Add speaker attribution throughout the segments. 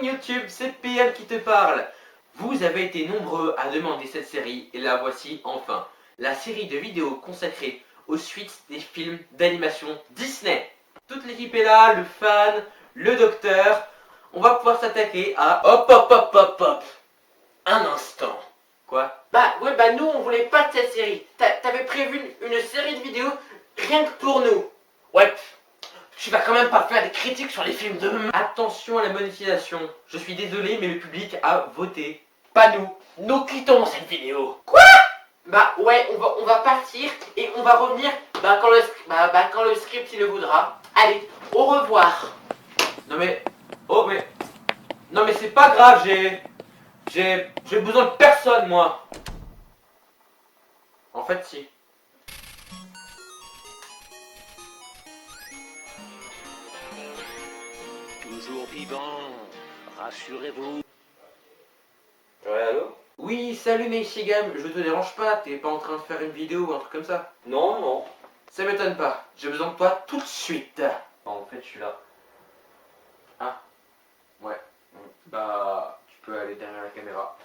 Speaker 1: YouTube, c'est PL qui te parle. Vous avez été nombreux à demander cette série et la voici enfin. La série de vidéos consacrée aux suites des films d'animation Disney. Toute l'équipe est là, le fan, le docteur. On va pouvoir s'attaquer à... Hop. Un instant. Quoi? Bah nous on voulait pas de cette série. T'avais prévu une série de vidéos rien que pour nous. Ouais. Tu vas quand même pas faire des critiques sur les films de... Attention à la monétisation. Je suis désolé, mais le public a voté. Pas nous. Nous quittons cette vidéo. Quoi? Bah ouais, on va partir et on va revenir quand le script il le voudra. Allez, au revoir. Non mais... Non mais c'est pas grave, j'ai besoin de personne, moi. En fait, si.
Speaker 2: Toujours vivant, rassurez-vous.
Speaker 1: Ouais, allô? Oui, salut Neishigam, je te dérange pas, t'es pas en train de faire une vidéo ou un truc comme ça? Non. Ça m'étonne pas, j'ai besoin de toi tout de suite. En fait, je suis là. Ah, ouais. Bah, tu peux aller derrière la caméra.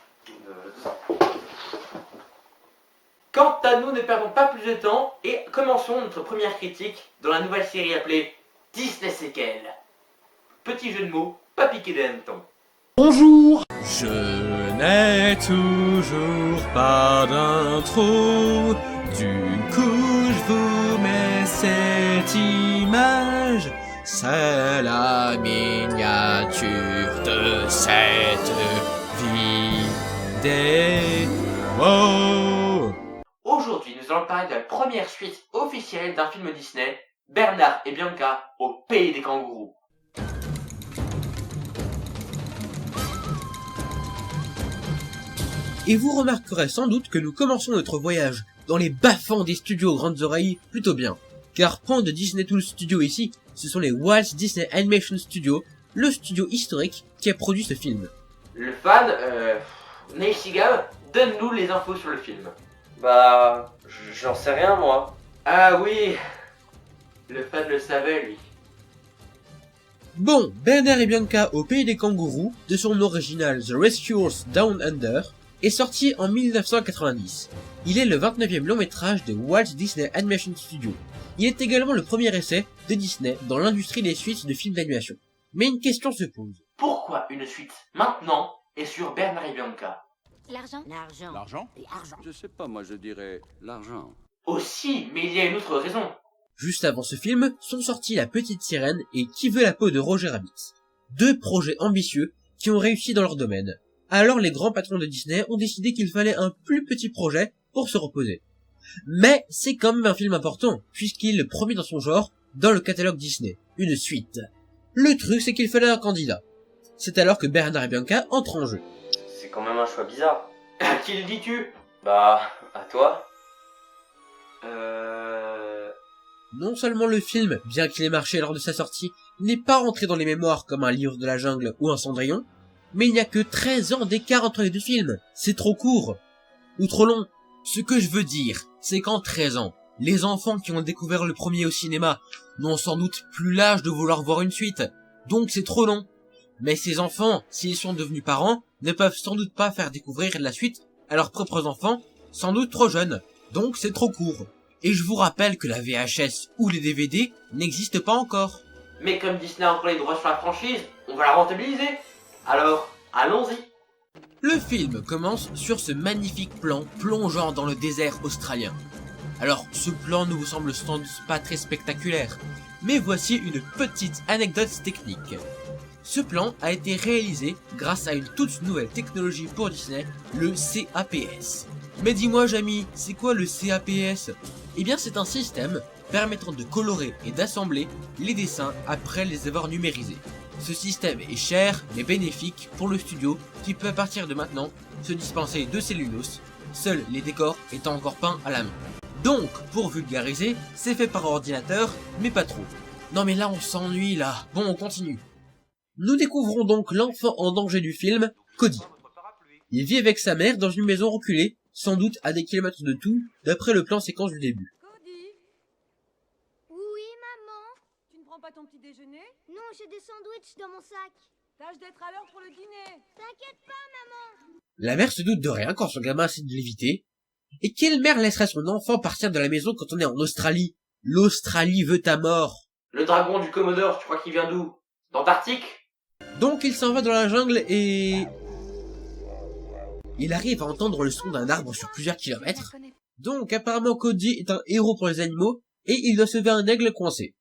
Speaker 1: Quant à nous, ne perdons pas plus de temps et commençons notre première critique dans la nouvelle série appelée Disney Sequel. Petit jeu de mots, pas piqué des hannetons.
Speaker 3: Bonjour. Je n'ai toujours pas d'intro. Du coup, je vous mets cette image. C'est la miniature de cette vidéo.
Speaker 1: Aujourd'hui, nous allons parler de la première suite officielle d'un film Disney, Bernard et Bianca au pays des kangourous.
Speaker 4: Et vous remarquerez sans doute que nous commençons notre voyage dans les bas-fonds des studios Grandes Oreilles plutôt bien. Car point de Disney Toon Studio ici, ce sont les Walt Disney Animation Studios, le studio historique qui a produit ce film.
Speaker 1: Le fan, Neishigam, donne-nous les infos sur le film.
Speaker 5: Bah, j'en sais rien moi.
Speaker 1: Ah oui, le fan le savait lui.
Speaker 4: Bon, Bernard et Bianca au pays des kangourous, de son nom original The Rescuers Down Under, est sorti en 1990. Il est le 29e long métrage de Walt Disney Animation Studios. Il est également le premier essai de Disney dans l'industrie des suites de films d'animation. Mais une question se pose.
Speaker 1: Pourquoi une suite maintenant et sur Bernard et Bianca?
Speaker 6: L'argent.
Speaker 2: Je sais pas, moi je dirais l'argent.
Speaker 1: Aussi, mais il y a une autre raison.
Speaker 4: Juste avant ce film, sont sortis La Petite Sirène et Qui veut la peau de Roger Rabbit. Deux projets ambitieux qui ont réussi dans leur domaine. Alors les grands patrons de Disney ont décidé qu'il fallait un plus petit projet pour se reposer. Mais c'est quand même un film important, puisqu'il est le premier dans son genre dans le catalogue Disney, une suite. Le truc c'est qu'il fallait un candidat. C'est alors que Bernard et Bianca entrent en jeu.
Speaker 5: C'est quand même un choix bizarre.
Speaker 1: À qui le dis-tu?
Speaker 5: Bah, à toi.
Speaker 4: Non seulement le film, bien qu'il ait marché lors de sa sortie, n'est pas rentré dans les mémoires comme un livre de la jungle ou un Cendrillon, mais il n'y a que 13 ans d'écart entre les deux films. C'est trop court. Ou trop long. Ce que je veux dire, c'est qu'en 13 ans, les enfants qui ont découvert le premier au cinéma n'ont sans doute plus l'âge de vouloir voir une suite. Donc c'est trop long. Mais ces enfants, s'ils sont devenus parents, ne peuvent sans doute pas faire découvrir la suite à leurs propres enfants, sans doute trop jeunes. Donc c'est trop court. Et je vous rappelle que la VHS ou les DVD n'existent pas encore.
Speaker 1: Mais comme Disney a encore les droits sur la franchise, on va la rentabiliser. Alors, allons-y.
Speaker 4: Le film commence sur ce magnifique plan plongeant dans le désert australien. Alors, ce plan ne vous semble sans doute pas très spectaculaire, mais voici une petite anecdote technique. Ce plan a été réalisé grâce à une toute nouvelle technologie pour Disney, le CAPS. Mais dis-moi Jamy, c'est quoi le CAPS? Eh bien c'est un système permettant de colorer et d'assembler les dessins après les avoir numérisés. Ce système est cher mais bénéfique pour le studio qui peut à partir de maintenant se dispenser de cellulose, seuls les décors étant encore peints à la main. Donc, pour vulgariser, c'est fait par ordinateur, mais pas trop. Non mais là on s'ennuie là, bon on continue. Nous découvrons donc l'enfant en danger du film, Cody. Il vit avec sa mère dans une maison reculée, sans doute à des kilomètres de tout, d'après le plan séquence du début.
Speaker 6: Cody. Oui, maman.
Speaker 7: Tu ne prends pas ton petit déjeuner?
Speaker 6: Non, j'ai des sandwichs dans mon sac. Tâche d'être à l'heure pour le dîner. T'inquiète pas, maman.
Speaker 4: La mère se doute de rien quand son gamin essaie de l'éviter. Et quelle mère laisserait son enfant partir de la maison quand on est en Australie? L'Australie veut ta mort.
Speaker 1: Le dragon du Commodore, tu crois qu'il vient d'où? D'Antarctique?
Speaker 4: Donc il s'en va dans la jungle et... il arrive à entendre le son d'un arbre sur plusieurs kilomètres. Donc apparemment Cody est un héros pour les animaux et il doit sauver un aigle coincé.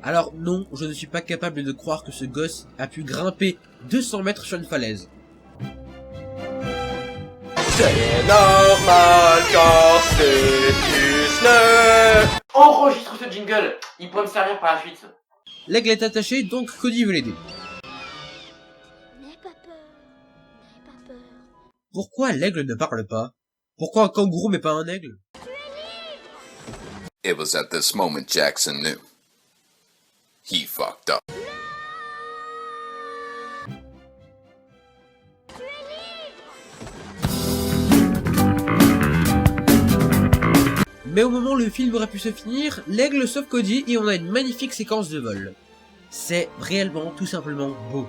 Speaker 4: Alors non, je ne suis pas capable de croire que ce gosse a pu grimper 200 mètres sur une falaise.
Speaker 5: C'est normal car c'est Disney.
Speaker 1: Enregistre ce jingle, il pourrait me servir par la suite.
Speaker 4: L'aigle est attaché, donc Cody veut l'aider.
Speaker 6: N'aie pas peur. N'aie pas peur.
Speaker 4: Pourquoi l'aigle ne parle pas? Pourquoi un kangourou mais pas un aigle?
Speaker 7: It was at this moment Jackson knew. He fucked up.
Speaker 4: Mais au moment où le film aurait pu se finir, l'aigle sauve Cody et on a une magnifique séquence de vol. C'est réellement tout simplement beau.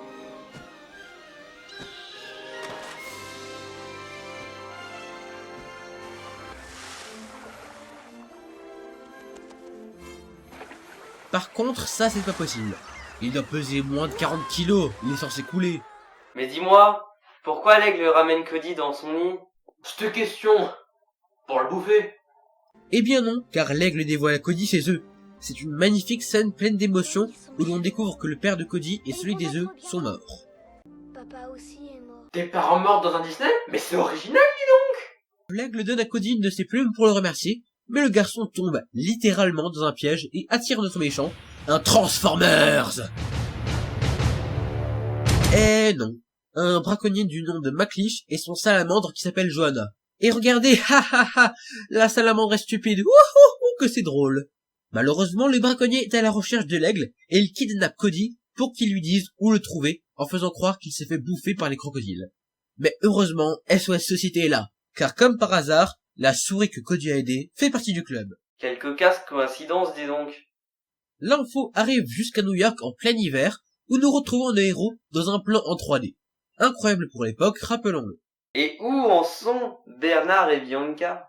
Speaker 4: Par contre, ça c'est pas possible. Il doit peser moins de 40 kilos, il est censé couler.
Speaker 5: Mais dis-moi, pourquoi l'aigle ramène Cody dans son nid?
Speaker 1: Cette question, pour le bouffer.
Speaker 4: Eh bien non, car l'aigle dévoile à Cody ses œufs. C'est une magnifique scène pleine d'émotions où l'on découvre que le père de Cody et celui des œufs sont morts.
Speaker 6: Papa aussi est mort.
Speaker 1: Tes parents morts dans un Disney? Mais c'est original.
Speaker 4: L'aigle donne à Cody une de ses plumes pour le remercier, mais le garçon tombe littéralement dans un piège et attire notre méchant, un Transformers. Eh non, un braconnier du nom de McLeish et son salamandre qui s'appelle Johanna. Et regardez, ha ha ha, la salamandre est stupide, wouhou, que c'est drôle. Malheureusement, le braconnier est à la recherche de l'aigle et il kidnappe Cody pour qu'il lui dise où le trouver en faisant croire qu'il s'est fait bouffer par les crocodiles. Mais heureusement, SOS Société est là, car comme par hasard, la souris que Cody a aidée fait partie du club.
Speaker 5: Quelle cocasse coïncidence, dis donc.
Speaker 4: L'info arrive jusqu'à New York en plein hiver, où nous retrouvons nos héros dans un plan en 3D. Incroyable pour l'époque, rappelons-le.
Speaker 5: Et où en sont Bernard et Bianca?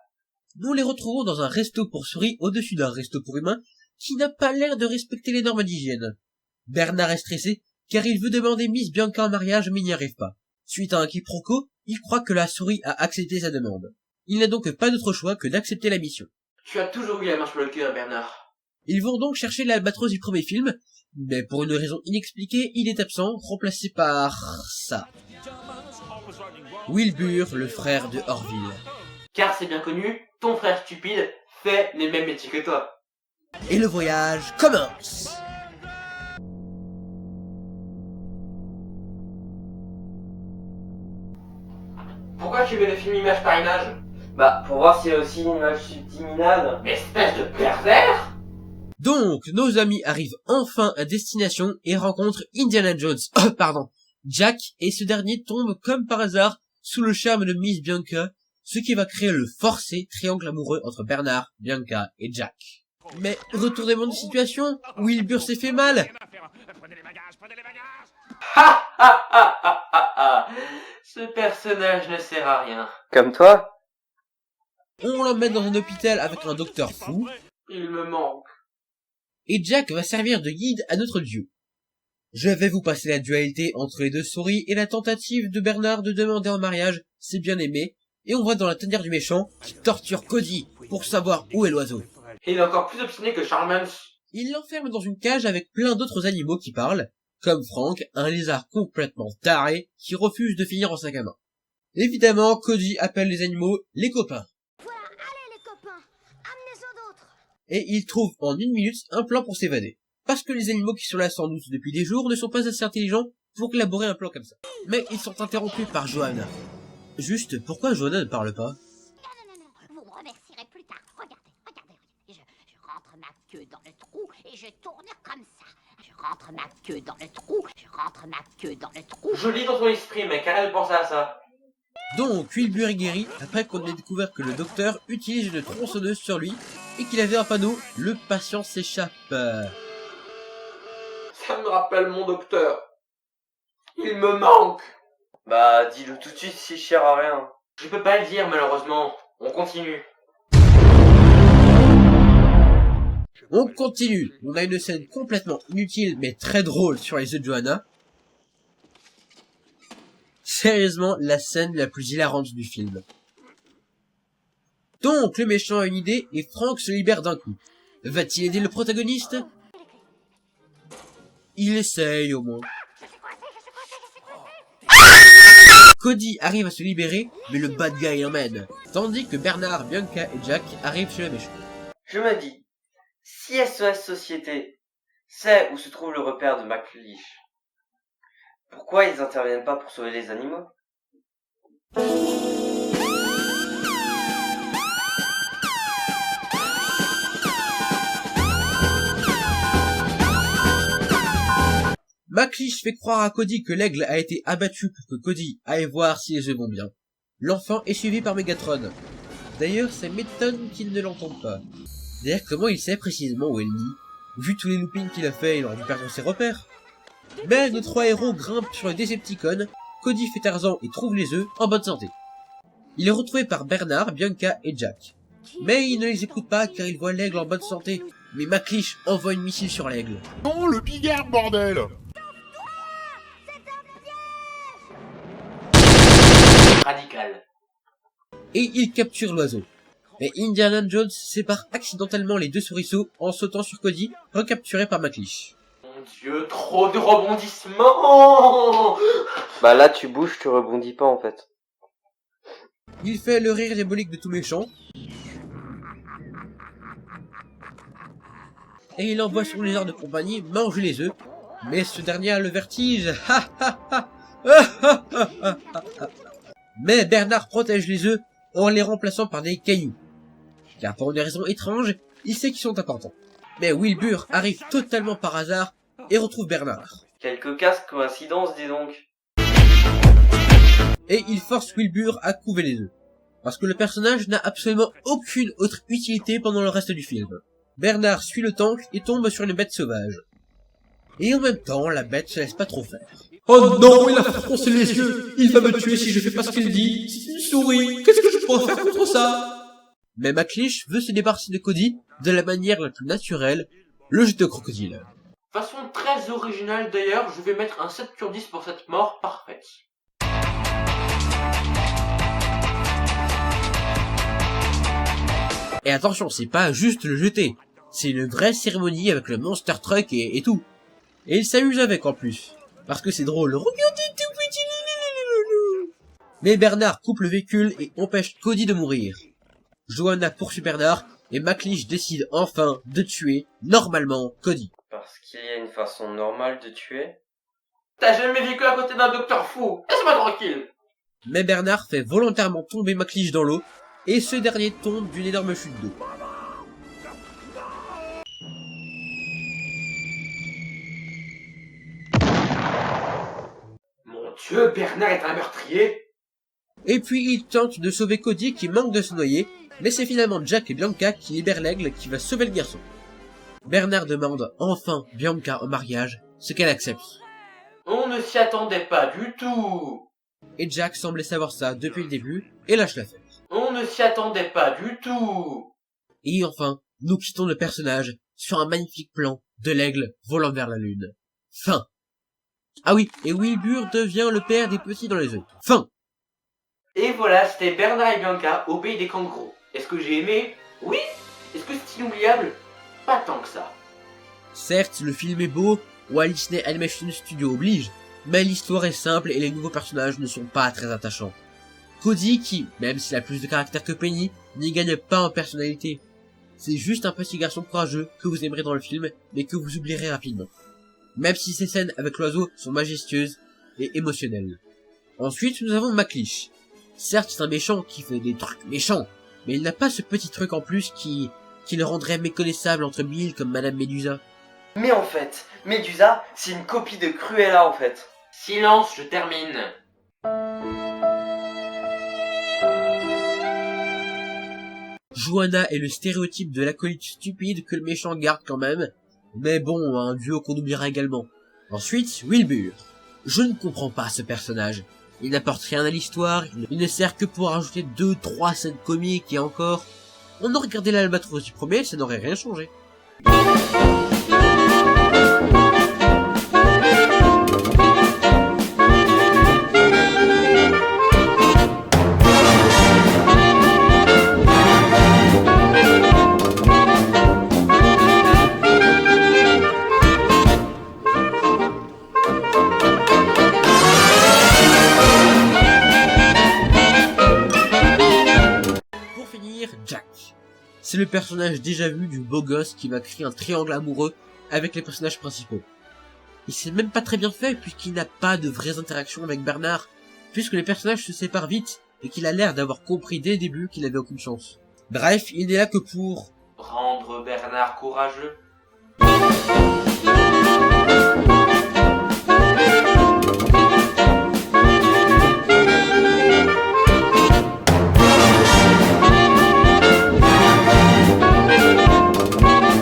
Speaker 4: Nous les retrouvons dans un resto pour souris au-dessus d'un resto pour humains qui n'a pas l'air de respecter les normes d'hygiène. Bernard est stressé car il veut demander Miss Bianca en mariage mais n'y arrive pas. Suite à un quiproquo, il croit que la souris a accepté sa demande. Il n'a donc pas d'autre choix que d'accepter la mission.
Speaker 1: Tu as toujours eu la main sur le cœur, Bernard.
Speaker 4: Ils vont donc chercher l'albatros du premier film, mais pour une raison inexpliquée, il est absent, remplacé par ça. Wilbur, le frère de Orville.
Speaker 1: Car c'est bien connu, ton frère stupide fait les mêmes métiers que toi.
Speaker 4: Et le voyage commence.
Speaker 1: Pourquoi tu veux le film image par image?
Speaker 5: Bah, pour voir s'il y a aussi une image subliminale.
Speaker 1: Mais espèce de pervers!
Speaker 4: Donc, nos amis arrivent enfin à destination et rencontrent Indiana Jones, Jack, et ce dernier tombe comme par hasard sous le charme de Miss Bianca, ce qui va créer le forcé triangle amoureux entre Bernard, Bianca et Jack. Mais, retournement de situation, Wilbur s'est fait mal.
Speaker 1: Ha ha ha ha ha ha! Ce personnage ne sert à rien.
Speaker 5: Comme toi?
Speaker 4: On l'emmène dans un hôpital avec un docteur fou,
Speaker 1: Il me manque.
Speaker 4: et Jack va servir de guide à notre dieu. Je vais vous passer la dualité entre les deux souris et la tentative de Bernard de demander en mariage ses bien-aimés, et on va dans la tanière du méchant qui torture Cody pour savoir où est l'oiseau.
Speaker 1: Et il est encore plus obstiné que Charles.
Speaker 4: Il l'enferme dans une cage avec plein d'autres animaux qui parlent, comme Frank, un lézard complètement taré qui refuse de finir en sac à main. Évidemment, Cody appelle les animaux les copains.
Speaker 6: Voilà, allez les copains, amenez-en d'autres.
Speaker 4: Et il trouve en 1 minute un plan pour s'évader. Parce que les animaux qui sont là sans doute depuis des jours ne sont pas assez intelligents pour élaborer un plan comme ça. Mais ils sont interrompus par Johanna. Juste, pourquoi Johanna ne parle pas?
Speaker 8: Non, vous me remercierez plus tard. Regardez. Je rentre ma queue dans le trou et je tourne comme ça. Je rentre ma queue dans le trou, je rentre ma queue dans le trou.
Speaker 1: Je lis dans ton esprit, mec, arrête de penser à ça.
Speaker 4: Donc, Wilbur est guéri après qu'on ait découvert que le docteur utilise une tronçonneuse sur lui et qu'il avait un panneau « Le patient s'échappe ».
Speaker 1: Ça me rappelle mon docteur. Il me manque.
Speaker 5: Bah, dis-le tout de suite si je sers à rien.
Speaker 1: Je peux pas le dire malheureusement. On continue.
Speaker 4: On continue. On a une scène complètement inutile mais très drôle sur les œufs de Johanna. Sérieusement, la scène la plus hilarante du film. Donc, le méchant a une idée et Frank se libère d'un coup. Va-t-il aider le protagoniste? Il essaye au moins. Cody arrive à se libérer, mais le bad guy l'emmène. Tandis que Bernard, Bianca et Jack arrivent chez le méchant.
Speaker 5: Je me dis, si SOS Société sait où se trouve le repère de McLeish, pourquoi ils interviennent pas pour sauver les animaux?
Speaker 4: McLeish fait croire à Cody que l'aigle a été abattu pour que Cody aille voir si les œufs vont bien. L'enfant est suivi par Megatron. D'ailleurs, ça m'étonne qu'il ne l'entende pas. D'ailleurs, comment il sait précisément où est le nid? Vu tous les loopings qu'il a fait, il aurait dû perdre ses repères. Mais nos trois héros grimpent sur le Decepticon, Cody fait Tarzan et trouve les œufs en bonne santé. Il est retrouvé par Bernard, Bianca et Jack. Mais il ne les écoute pas car il voit l'aigle en bonne santé. Mais McLeish envoie une missile sur l'aigle.
Speaker 9: Non, le bigard, bordel!
Speaker 1: Radical.
Speaker 4: Et il capture l'oiseau. Mais Indiana Jones sépare accidentellement les deux souriceaux en sautant sur Cody, recapturé par McLeish.
Speaker 1: Mon Dieu, trop de rebondissements.
Speaker 5: Bah là, tu bouges, tu rebondis pas en fait.
Speaker 4: Il fait le rire diabolique de tout méchant. Et il envoie son lézard de compagnie manger les œufs. Mais ce dernier a le vertige. Mais Bernard protège les œufs en les remplaçant par des cailloux. Car pour une raison étrange, il sait qu'ils sont importants. Mais Wilbur arrive totalement par hasard et retrouve Bernard.
Speaker 5: Quelle cocasse coïncidence, dis donc.
Speaker 4: Et il force Wilbur à couver les œufs. Parce que le personnage n'a absolument aucune autre utilité pendant le reste du film. Bernard suit le tank et tombe sur une bête sauvage. Et en même temps, la bête se laisse pas trop faire.
Speaker 3: Oh non, il a froncé les yeux. Il va me tuer si je fais pas ce qu'il dit. C'est une souris. Qu'est-ce que je pourrais faire contre ça?
Speaker 4: Mais McLeish veut se débarrasser de Cody de la manière la plus naturelle, le jet de crocodile.
Speaker 1: Façon très originale d'ailleurs, je vais mettre un 7 sur 10 pour cette mort parfaite.
Speaker 4: Et attention, c'est pas juste le jeter. C'est une vraie cérémonie avec le Monster Truck et tout. Et il s'amuse avec en plus. Parce que c'est drôle. Regardez tout petit. Mais Bernard coupe le véhicule et empêche Cody de mourir. Johanna poursuit Bernard et McLeish décide enfin de tuer, normalement, Cody.
Speaker 5: Parce qu'il y a une façon normale de tuer.
Speaker 1: T'as jamais vécu à côté d'un docteur fou. Laisse-moi tranquille.
Speaker 4: Mais Bernard fait volontairement tomber McLeish dans l'eau et ce dernier tombe d'une énorme chute d'eau.
Speaker 1: Mon Dieu, Bernard est un meurtrier.
Speaker 4: Et puis il tente de sauver Cody qui manque de se noyer, mais c'est finalement Jack et Bianca qui libèrent l'aigle qui va sauver le garçon. Bernard demande enfin Bianca en mariage, ce qu'elle accepte.
Speaker 1: On ne s'y attendait pas du tout.
Speaker 4: Et Jack semblait savoir ça depuis le début et lâche l'affaire.
Speaker 1: On ne s'y attendait pas du tout.
Speaker 4: Et enfin, nous quittons le personnage sur un magnifique plan de l'aigle volant vers la lune. Fin. Ah oui, et Wilbur devient le père des petits dans les œufs. Fin.
Speaker 1: Et voilà, c'était Bernard et Bianca au pays des kangourous. Est-ce que j'ai aimé? Oui. Est-ce que c'est inoubliable? Pas tant que ça.
Speaker 4: Certes, le film est beau, Walt Disney Animation Studio oblige, mais l'histoire est simple et les nouveaux personnages ne sont pas très attachants. Cody qui, même s'il a plus de caractère que Penny, n'y gagne pas en personnalité. C'est juste un petit garçon courageux que vous aimerez dans le film, mais que vous oublierez rapidement. Même si ces scènes avec l'oiseau sont majestueuses et émotionnelles. Ensuite, nous avons McLeish. Certes, c'est un méchant qui fait des trucs méchants, mais il n'a pas ce petit truc en plus qui le rendrait méconnaissable entre mille comme Madame Medusa.
Speaker 5: Mais en fait, Medusa, c'est une copie de Cruella en fait.
Speaker 1: Silence, je termine.
Speaker 4: Johanna est le stéréotype de l'acolyte stupide que le méchant garde quand même, mais bon, un duo qu'on oubliera également. Ensuite, Wilbur. Je ne comprends pas ce personnage. Il n'apporte rien à l'histoire, il ne sert que pour ajouter 2-3 scènes comiques et encore. On aurait regardé l'Albatros du premier, ça n'aurait rien changé. Pour finir, Jack. C'est le personnage déjà vu du beau gosse qui va créer un triangle amoureux avec les personnages principaux. Il s'est même pas très bien fait puisqu'il n'a pas de vraies interactions avec Bernard, puisque les personnages se séparent vite et qu'il a l'air d'avoir compris dès le début qu'il avait aucune chance. Bref, il n'est là que pour
Speaker 1: Rendre Bernard courageux.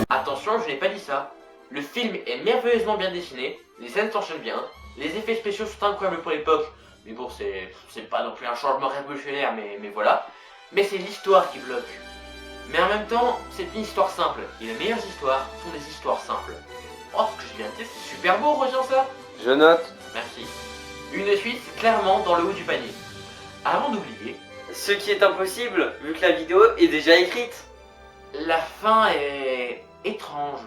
Speaker 1: Attention, je n'ai pas dit ça. Le film est merveilleusement bien dessiné, les scènes s'enchaînent bien, les effets spéciaux sont incroyables pour l'époque, mais bon, c'est pas non plus un changement révolutionnaire, mais voilà. Mais c'est l'histoire qui bloque. Mais en même temps, c'est une histoire simple, et les meilleures histoires sont des histoires simples. Oh, ce que je viens de dire, c'est super beau, retiens ça.
Speaker 5: Je note.
Speaker 1: Merci. Une suite, clairement dans le haut du panier. Avant d'oublier,
Speaker 5: Ce qui est impossible, vu que la vidéo est déjà écrite.
Speaker 1: la fin est étrange.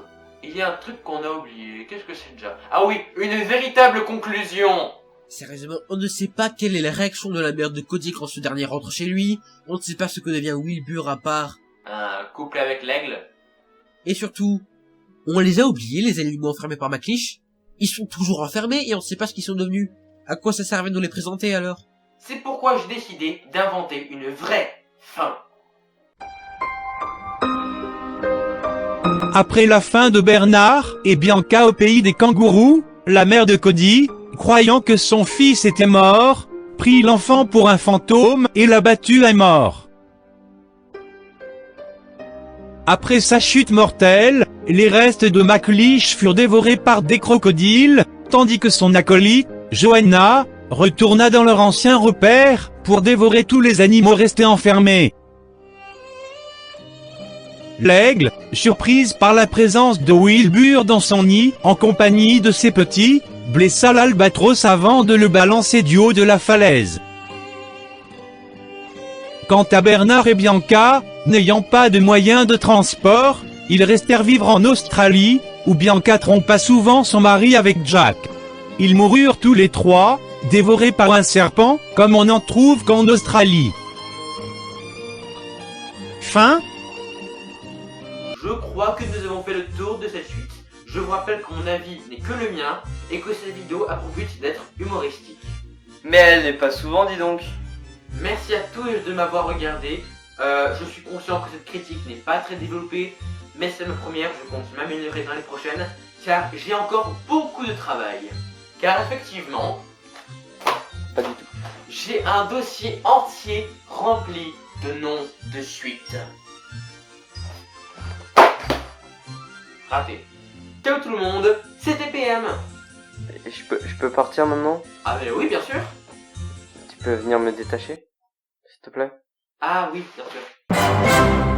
Speaker 1: Il y a un truc qu'on a oublié, qu'est-ce que c'est déjà? Ah oui, une véritable conclusion.
Speaker 4: Sérieusement, on ne sait pas quelle est la réaction de la mère de Cody quand ce dernier rentre chez lui, on ne sait pas ce que devient Wilbur à part.
Speaker 1: Un couple avec l'aigle.
Speaker 4: Et surtout, on les a oubliés, les animaux enfermés par McLeish. Ils sont toujours enfermés et on ne sait pas ce qu'ils sont devenus. À quoi ça servait de nous les présenter alors?
Speaker 1: C'est pourquoi j'ai décidé d'inventer une vraie fin.
Speaker 10: Après la fin de Bernard et Bianca au pays des kangourous, la mère de Cody, croyant que son fils était mort, prit l'enfant pour un fantôme et l'a battu à mort. Après sa chute mortelle, les restes de McLeish furent dévorés par des crocodiles, tandis que son acolyte, Joanna, retourna dans leur ancien repère, pour dévorer tous les animaux restés enfermés. L'aigle, surprise par la présence de Wilbur dans son nid, en compagnie de ses petits, blessa l'albatros avant de le balancer du haut de la falaise. Quant à Bernard et Bianca, n'ayant pas de moyens de transport, ils restèrent vivre en Australie, où Bianca trompa souvent son mari avec Jack. Ils moururent tous les trois, dévorés par un serpent, comme on n'en trouve qu'en Australie. Fin.
Speaker 1: Je crois que nous avons fait le tour de cette suite. Je vous rappelle que mon avis n'est que le mien et que cette vidéo a pour but d'être humoristique.
Speaker 5: Mais elle n'est pas souvent, dis donc.
Speaker 1: Merci à tous de m'avoir regardé. Je suis conscient que cette critique n'est pas très développée, mais c'est ma première, je compte m'améliorer dans les prochaines, car j'ai encore beaucoup de travail. Car effectivement,
Speaker 5: Pas du tout.
Speaker 1: j'ai un dossier entier rempli de noms de suite. Raté. Ciao tout le monde, c'était PM.
Speaker 5: Et je peux partir maintenant?
Speaker 1: Ah mais oui, bien sûr.
Speaker 5: Tu peux venir me détacher, s'il te plaît?
Speaker 1: Ah oui, bien sûr.